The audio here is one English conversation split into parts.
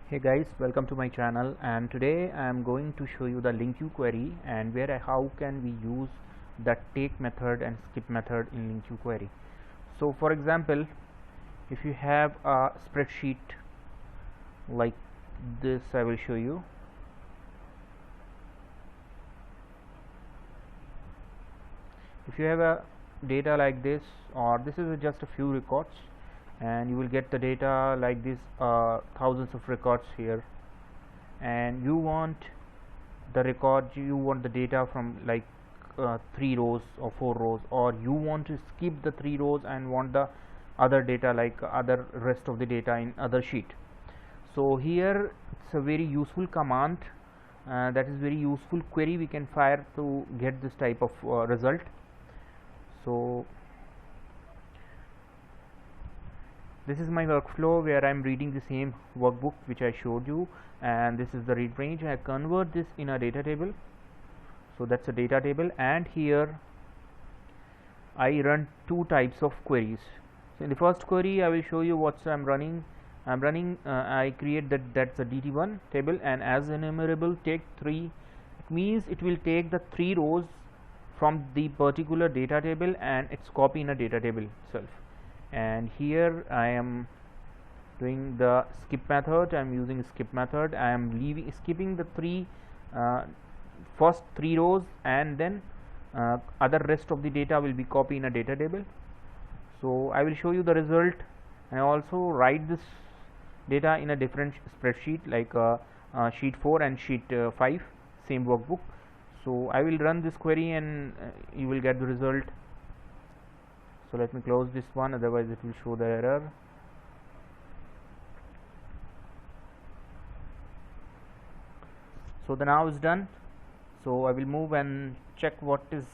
Hey guys, welcome to my channel, and today I am going to show you the Linq query and how can we use the take method and skip method in Linq query. So for example, if you have a spreadsheet like this, I will show you. If you have a data like this, or this is just a few records, and you will get the data like this, thousands of records here, and you want the data from like 3 rows or 4 rows, or you want to skip the 3 rows and want the other data, like other rest of the data in other sheet. So here it's a very useful command, that is very useful query we can fire to get this type of result. So this is my workflow where I am reading the same workbook which I showed you, and this is the read range. I convert this in a data table, so that's a data table, and here I run two types of queries. So in the first query I will show you what I create that's a dt1 table, and as enumerable take 3. It means it will take the 3 rows from the particular data table and it's copy in a data table itself. And here I am doing the skip method. I am using skip method. I am skipping the first 3 rows, and then other rest of the data will be copied in a data table. So I will show you the result, and I also write this data in a different spreadsheet, like sheet 4 and sheet 5, same workbook. So I will run this query and you will get the result. So let me close this one, otherwise it will show the error. So the now is done. So I will move and check what is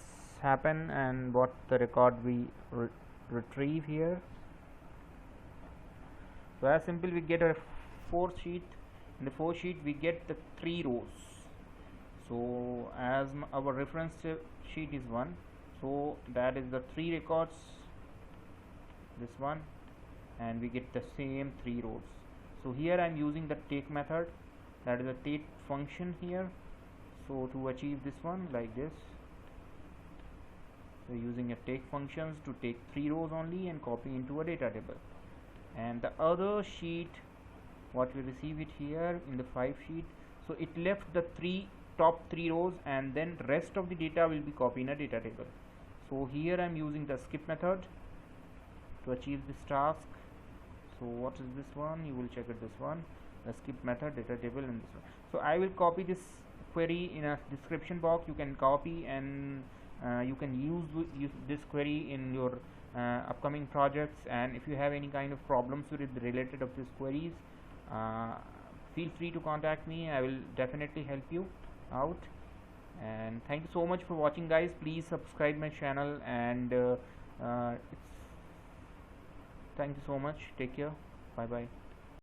happened and what the record we retrieve here. So as simple, we get a 4 sheet. In the 4 sheet we get the 3 rows. So as our reference sheet is 1, so that is the 3 records, this one, and we get the same 3 rows. So here I am using the take method, that is a take function here. So to achieve this one, like this, we are using a take functions to take 3 rows only and copy into a data table. And the other sheet, what we receive it here in the 5 sheet, so it left the top 3 rows, and then rest of the data will be copied in a data table. So here I am using the skip method to achieve this task. So what is this one? You will check it, this one, the skip method, data table, and this one. So I will copy this query in a description box. You can copy and you can use this query in your upcoming projects. And if you have any kind of problems related of these queries, feel free to contact me. I will definitely help you out. And thank you so much for watching, guys. Please subscribe my channel, and thank you so much. Take care. Bye bye.